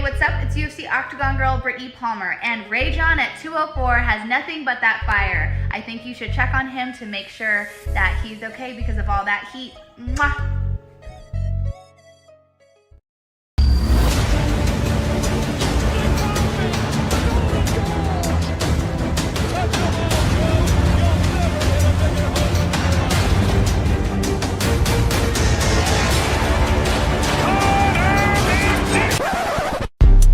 what's up? It's UFC Octagon Girl Brittany Palmer, and Ray John at 204 has nothing but that fire. I think you should check on him to make sure that he's okay because of all that heat. Mwah!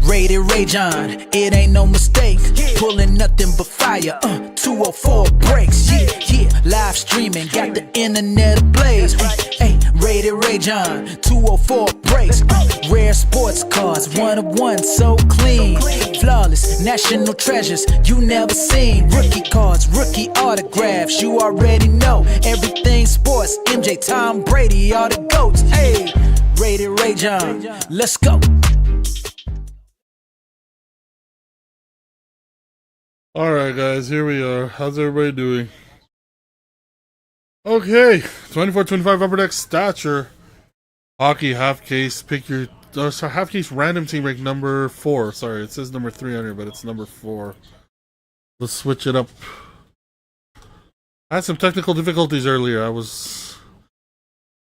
Rated Ray John, it ain't no mistake. Pulling nothing but fire. 204 breaks. Yeah, live streaming, got the internet ablaze. Hey, Rated Ray John, 204 breaks. Rare sports cars, one of one, so clean. Flawless, national treasures you never seen. Rookie cards, rookie autographs, you already know. Everything sports, MJ, Tom Brady, all the GOATs. Hey, Rated Ray John, let's go. Alright guys, here we are. How's everybody doing? Okay, 24-25 Upper Deck Stature. Hockey half case, pick your half case random team break number 4. Sorry, it says number 3 on here, but it's number 4. Let's switch it up. I had some technical difficulties earlier. I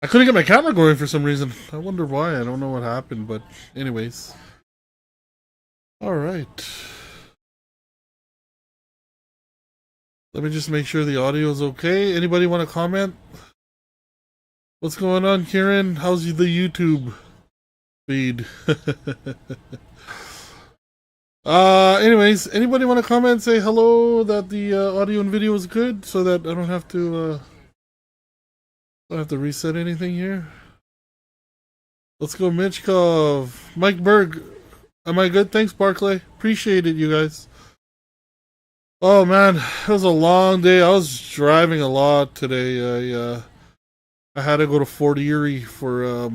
couldn't get my camera going for some reason. I wonder why. I don't know what happened, but anyways. Alright. Let me just make sure the audio is okay. Anybody want to comment? What's going on, Kieran? How's the YouTube feed? Anyways, anybody want to comment? Say hello that the audio and video is good, so that I don't have to reset anything here. Let's go, Mitchkov. Mike Berg. Am I good? Thanks, Barclay. Appreciate it, you guys. Oh man, it was a long day. I was driving a lot today. I had to go to Fort Erie for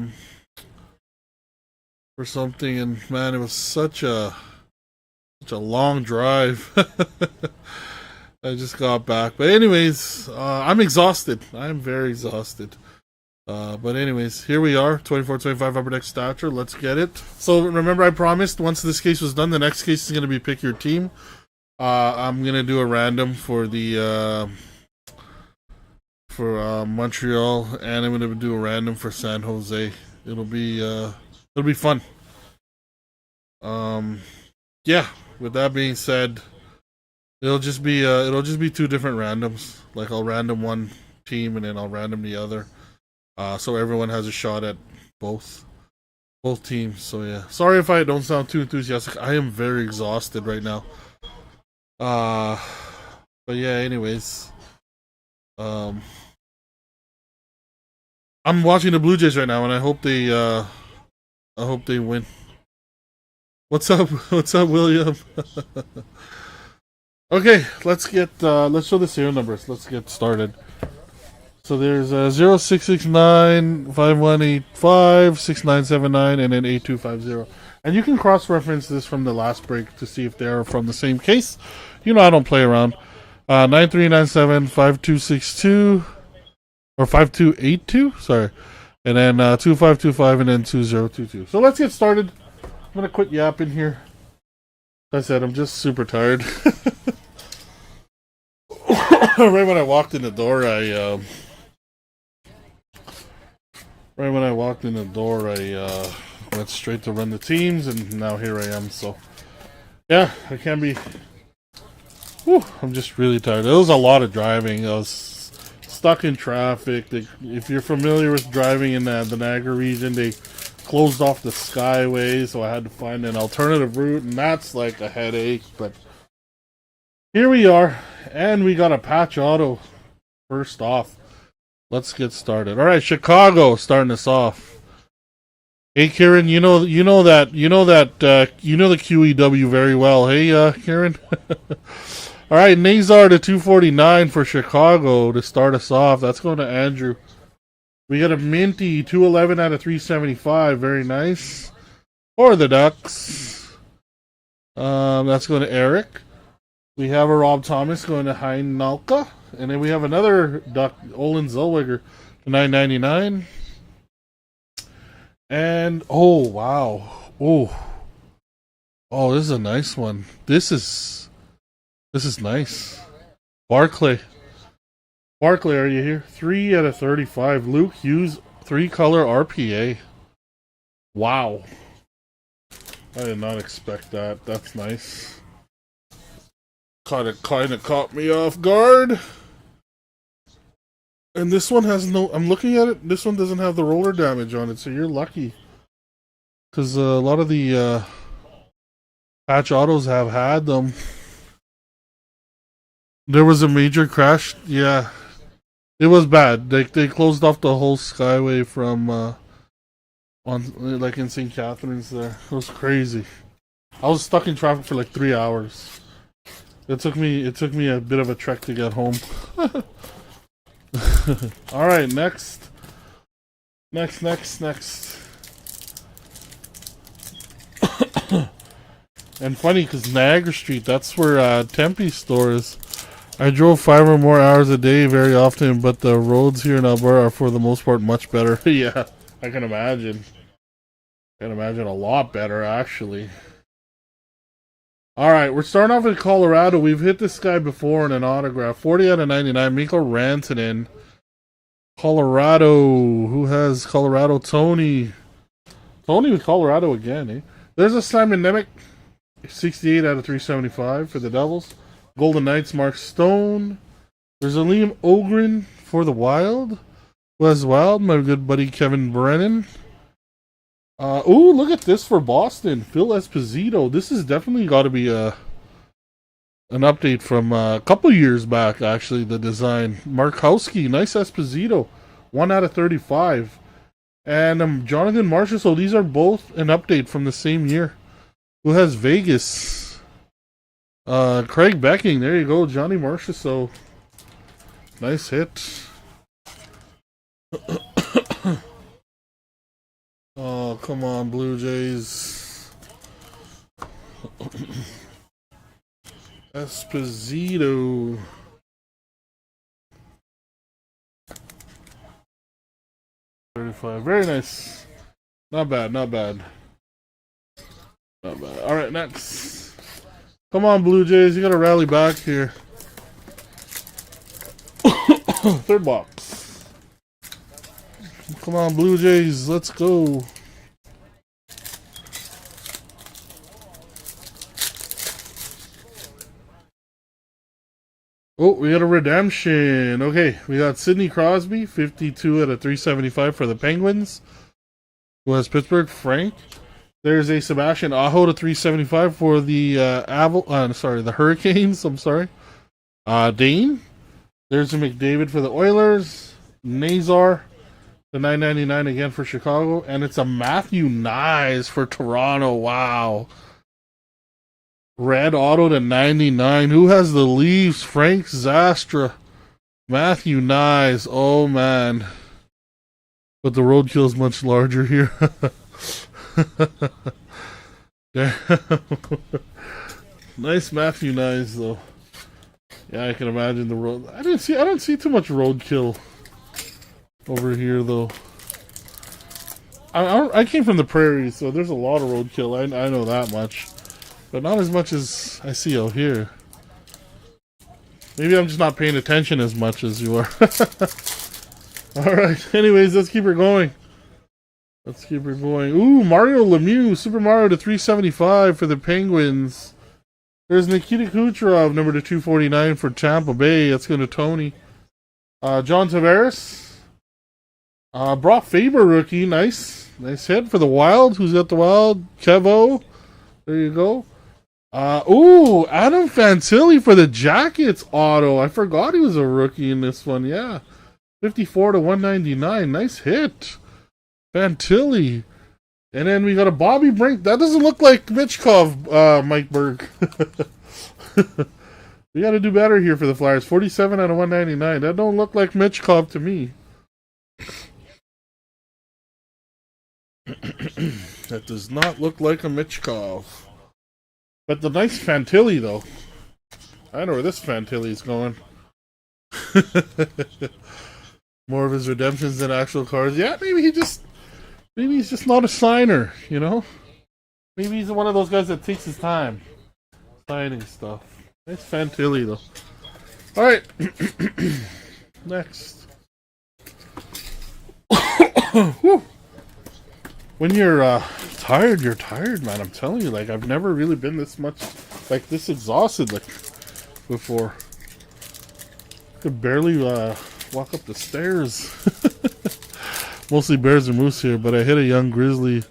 something, and man, it was such a long drive. I just got back, but anyways, I'm exhausted. I'm very exhausted. But anyways, here we are, 24-25 Upper Deck Stature. Let's get it. So remember, I promised once this case was done, the next case is going to be pick your team. I'm gonna do a random for the Montreal, and I'm gonna do a random for San Jose. It'll be fun. Yeah. With that being said, it'll just be 2 different randoms. Like I'll random one team and then I'll random the other. So everyone has a shot at both teams. So yeah. Sorry if I don't sound too enthusiastic. I am very exhausted right now. But yeah, anyways, I'm watching the Blue Jays right now, and I hope they win. What's up, William? Okay, let's show the serial numbers. Let's get started. So there's 0669 5185 6979 and then 8250. And you can cross-reference this from the last break to see if they're from the same case. You know I don't play around. 9397 5262 or 5282, sorry. And then 2525 and then 2022. So let's get started. I'm gonna quit yapping here. Like I said, I'm just super tired. Right when I walked in the door, I went straight to run the teams, and now here I am. So yeah, I can't be. Whew, I'm just really tired. It was a lot of driving. I was stuck in traffic. If you're familiar with driving in the Niagara region, they closed off the Skyway, so I had to find an alternative route, and that's like a headache. But here we are, and we got a patch auto first off. Let's get started. All right, Chicago starting us off. Hey Kieran, you know the QEW very well. Hey Kieran. All right, Nazar to 249 for Chicago to start us off. That's going to Andrew. We got a Minty 211 out of 375. Very nice. For the Ducks. That's going to Eric. We have a Rob Thomas going to Heinalka. And then we have another Duck, Olin Zellweger to 999. And, oh, wow. Oh, Oh, this is a nice one. This is nice. Barclay, are you here? 3 out of 35. Luke Hughes, 3-color RPA. Wow. I did not expect that. That's nice. Kind of caught me off guard. And this one has no... I'm looking at it. This one doesn't have the roller damage on it, so you're lucky. Because a lot of the patch autos have had them. There was a major crash. Yeah. It was bad. They closed off the whole skyway from... on like in St. Catharines there. It was crazy. I was stuck in traffic for like 3 hours. It took me a bit of a trek to get home. All right, next. And funny because Niagara Street, that's where Tempe store is. I drove 5 or more hours a day very often, but the roads here in Alberta are for the most part much better. Yeah, I can imagine. I can imagine a lot better, actually. Alright, we're starting off with Colorado. We've hit this guy before in an autograph. 40 out of 99. Mikko Rantanen. Colorado. Who has Colorado? Tony. Tony with Colorado again, eh? There's a Simon Nemec. 68 out of 375 for the Devils. Golden Knights, Mark Stone. There's a Liam Ogren for the Wild. Wes Wild, my good buddy Kevin Brennan. Ooh, look at this for Boston. Phil Esposito. This has definitely got to be an update from a couple years back, actually, the design. Markowski, nice Esposito. 1 out of 35. And Jonathan Marchessault. So these are both an update from the same year. Who has Vegas? Craig Becking. There you go, Johnny Marchessault. Nice hit. Oh, come on, Blue Jays. Esposito. $35. Very nice. Not bad. Alright, next. Come on, Blue Jays. You gotta rally back here. Third box. Come on, Blue Jays. Let's go. Oh, we got a redemption. Okay, we got Sidney Crosby, 52 out of 375 for the Penguins. Who has Pittsburgh? Frank. There's a Sebastian Aho to 375 for the the Hurricanes. I'm sorry. Dane. There's a McDavid for the Oilers. Nazar. The 999 again for Chicago. And it's a Matthew Nyes for Toronto. Wow. Red auto to 99. Who has the Leafs? Frank Zastra. Matthew Nyes. Oh, man. But the roadkill is much larger here. Nice Matthew Nyes, though. Yeah, I can imagine the road. I don't see too much roadkill over here, though. I came from the prairies, so there's a lot of roadkill. I know that much. But not as much as I see out here. Maybe I'm just not paying attention as much as you are. Alright, anyways, let's keep her going. Ooh, Mario Lemieux, Super Mario to 375 for the Penguins. There's Nikita Kucherov, number to 249 for Tampa Bay. That's going to Tony. John Tavares. Brock Faber rookie, nice hit for the Wild. Who's got the Wild? Kevo. There you go. Ooh, Adam Fantilli for the Jackets auto. I forgot he was a rookie in this one. Yeah, 54 to 199. Nice hit, Fantilli. And then we got a Bobby Brink. That doesn't look like Michkov, Mike Berg. We got to do better here for the Flyers. 47 out of 199. That don't look like Michkov to me. That does not look like a Michkov. But the nice Fantilli, though. I know where this Fantilli is going. More of his redemptions than actual cards. Yeah, maybe he's just not a signer, you know? Maybe he's one of those guys that takes his time signing stuff. Nice Fantilli though. Alright. Next. When you're tired, man. I'm telling you, like, I've never really been this much, like, this exhausted, like, before. Could barely walk up the stairs. Mostly bears and moose here, but I hit a young grizzly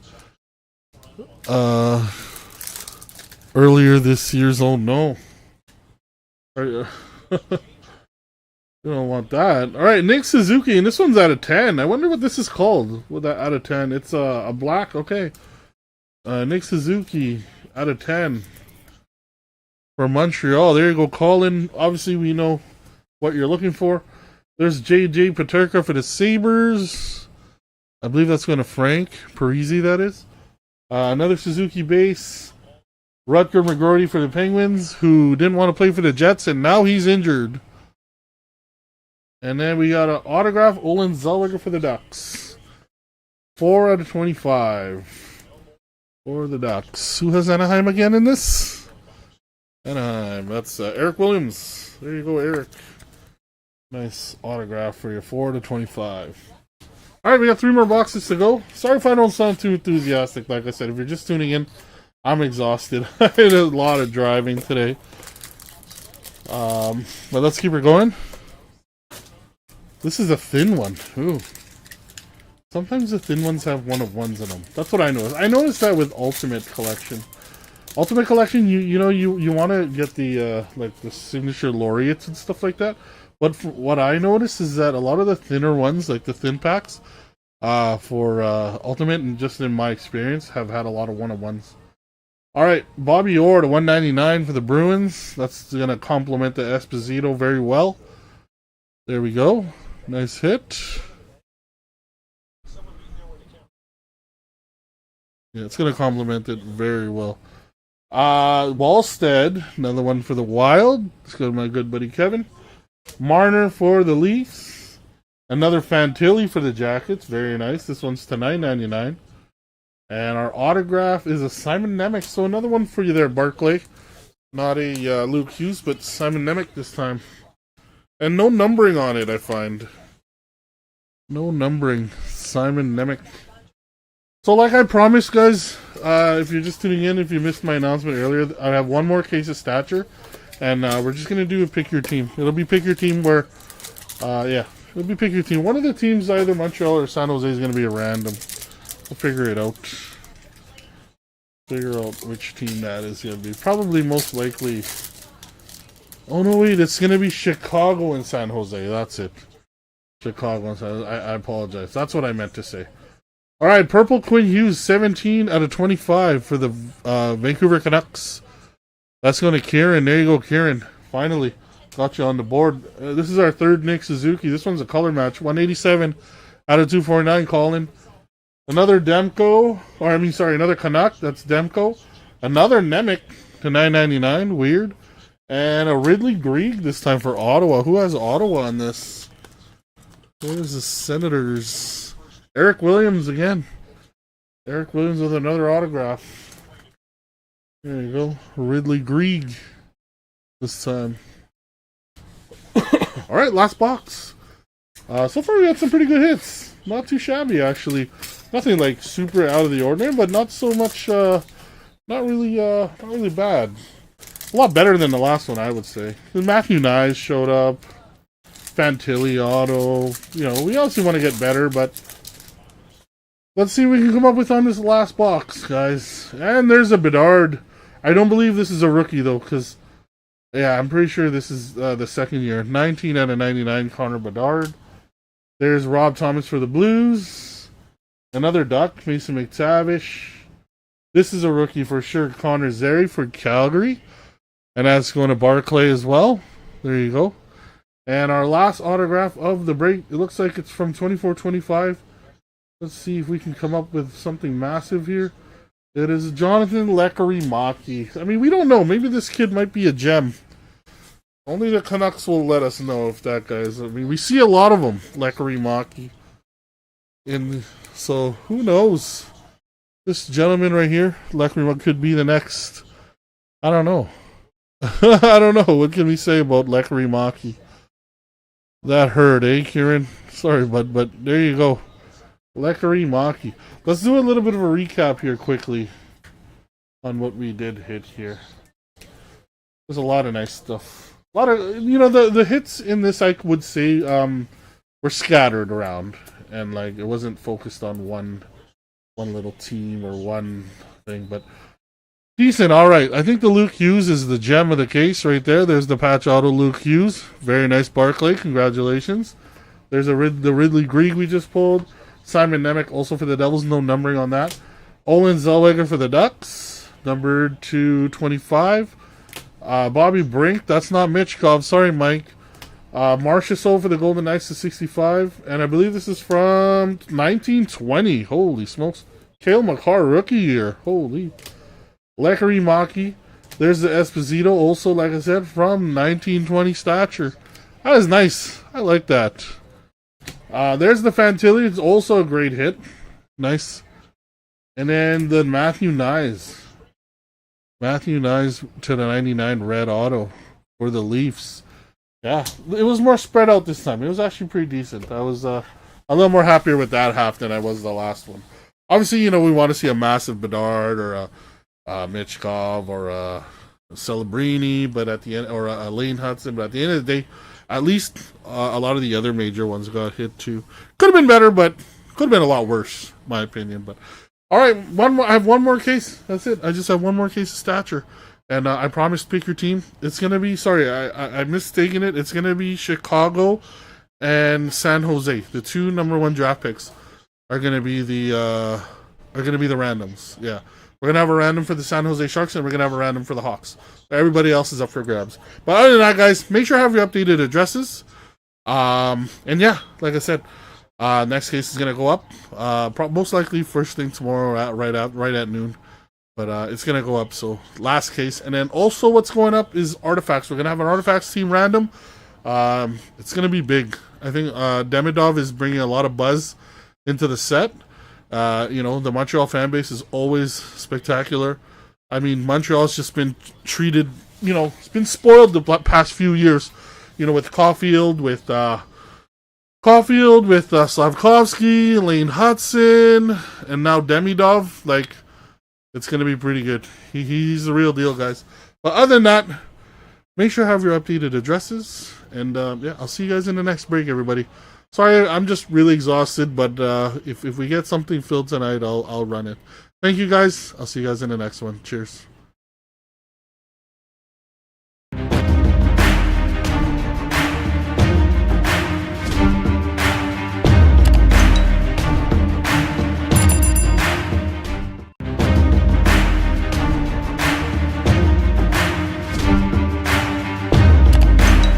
earlier this year's. Oh no. You don't want that. Alright, Nick Suzuki, and this one's out of 10. I wonder what this is called. With that out of 10. It's a black, okay. Nick Suzuki, out of 10. For Montreal. There you go, Colin. Obviously, we know what you're looking for. There's JJ Paterka for the Sabres. I believe that's going to Frank Parisi, that is. Another Suzuki base. Rutger McGroarty for the Penguins, who didn't want to play for the Jets, and now he's injured. And then we got an autograph, Olin Zellweger for the Ducks. 4 out of 25 for the Ducks. Who has Anaheim again in this? Anaheim. That's Eric Williams. There you go, Eric. Nice autograph for you. 4 out of 25. Alright, we got 3 more boxes to go. Sorry if I don't sound too enthusiastic. Like I said, if you're just tuning in, I'm exhausted. I had a lot of driving today. But let's keep her going. This is a thin one. Ooh. Sometimes the thin ones have one of ones in them. That's what I noticed. I noticed that with Ultimate Collection. Ultimate Collection, you want to get the like the signature laureates and stuff like that. But what I noticed is that a lot of the thinner ones, like the thin packs, for Ultimate, and just in my experience, have had a lot of one-of-ones. Alright, Bobby Orr to 199 for the Bruins. That's going to complement the Esposito very well. There we go. Nice hit. Yeah, it's going to complement it very well. Wallstead, another one for the Wild. Let's go to my good buddy Kevin. Marner for the Leafs. Another Fantilli for the Jackets. Very nice. This one's to $9.99. And our autograph is a Simon Nemec. So another one for you there, Barclay. Not a Luke Hughes, but Simon Nemec this time. And no numbering on it, I find. No numbering. Simon Nemec. So like I promised, guys, if you're just tuning in, if you missed my announcement earlier, I have one more case of Stature. And we're just going to do a pick your team. It'll be pick your team where, yeah, it'll be pick your team. One of the teams, either Montreal or San Jose, is going to be a random. We'll figure it out. Figure out which team that is going to be. Probably most likely. Oh no, wait, it's going to be Chicago and San Jose. That's it. Chicago and San Jose. I apologize. That's what I meant to say. Alright, Purple Quinn Hughes, 17 out of 25 for the Vancouver Canucks. That's going to Kieran. There you go, Kieran. Finally got you on the board. This is our third Nick Suzuki. This one's a color match. 187 out of 249, Colin. Another Demko. Or, I mean, sorry, another Canuck. That's Demko. Another Nemec to $9.99. Weird. And a Ridley Grieg this time for Ottawa. Who has Ottawa on this? Where's the Senators? Eric Williams again. Eric Williams with another autograph. There you go. Ridley Grieg this time. Alright, last box. So far we got some pretty good hits. Not too shabby, actually. Nothing like super out of the ordinary, but not so much, not really bad. A lot better than the last one, I would say. Matthew Nyes showed up. Fantilli auto. You know, we obviously want to get better, but let's see what we can come up with on this last box, guys. And there's a Bedard. I don't believe this is a rookie, though, because, yeah, I'm pretty sure this is the second year. 19 out of 99, Connor Bedard. There's Rob Thomas for the Blues. Another Duck, Mason McTavish. This is a rookie for sure, Connor Zary for Calgary. And that's going to Barclay as well. There you go. And our last autograph of the break, it looks like it's from 24-25. Let's see if we can come up with something massive here. It is Jonathan Lekkerimäki. I mean, we don't know. Maybe this kid might be a gem. Only the Canucks will let us know if that guy is. I mean, we see a lot of them, Lekkerimäki. So, who knows? This gentleman right here, Lekri, could be the next. I don't know. I don't know. What can we say about Lekri Maki? That hurt, eh, Kieran? Sorry, but there you go. Lekri Maki. Let's do a little bit of a recap here quickly on what we did hit here. There's a lot of nice stuff. A lot of, the hits in this, I would say, were scattered around, and like it wasn't focused on one little team or one thing, but decent. All right, I think the Luke Hughes is the gem of the case right there. There's the patch auto Luke Hughes. Very nice Barclay. Congratulations. There's the Ridley Grieg we just pulled. Simon Nemec also for the Devils. No numbering on that. Olin Zellweger for the Ducks. Numbered to 25. Bobby Brink. That's not Mitchkov. Sorry, Mike. Marcia Sol for the Golden Knights to 65. And I believe this is from 1920. Holy smokes. Cale Makar rookie year. Holy. Lekri Maki. There's the Esposito. Also, like I said, from 1920 Stature. That is nice. I like that. There's the Fantilli. It's also a great hit. Nice. And then the Matthew Nyes. Matthew Nyes to the 99 red auto for the Leafs. Yeah, it was more spread out this time. It was actually pretty decent. I was a little more happier with that half than I was the last one. Obviously, we want to see a massive Bedard or a Mitchkov or a Celebrini, but at the end, or a Lane Hudson. But at the end of the day, at least a lot of the other major ones got hit too. Could have been better, but could have been a lot worse, in my opinion. But all right, I have one more case. That's it. I just have one more case of Stature. And I promised pick your team. It's going to be, sorry, I'm mistaken it. It's going to be Chicago and San Jose. The two number 1 draft picks are going to be the randoms. Yeah. We're going to have a random for the San Jose Sharks, and we're going to have a random for the Hawks. Everybody else is up for grabs. But other than that, guys, make sure you have your updated addresses. And yeah, like I said, next case is going to go up. Most likely first thing tomorrow right at noon. But it's going to go up, so last case. And then also what's going up is Artifacts. We're going to have an Artifacts team random. It's going to be big. I think Demidov is bringing a lot of buzz into the set. The Montreal fan base is always spectacular. I mean, Montreal's just been treated, it's been spoiled the past few years. With Caulfield, with Slavkovsky, Lane Hudson, and now Demidov. Like, it's going to be pretty good. He's the real deal, guys. But other than that, make sure you have your updated addresses. And yeah, I'll see you guys in the next break, everybody. Sorry, I'm just really exhausted, but if we get something filled tonight, I'll run it. Thank you, guys. I'll see you guys in the next one. Cheers.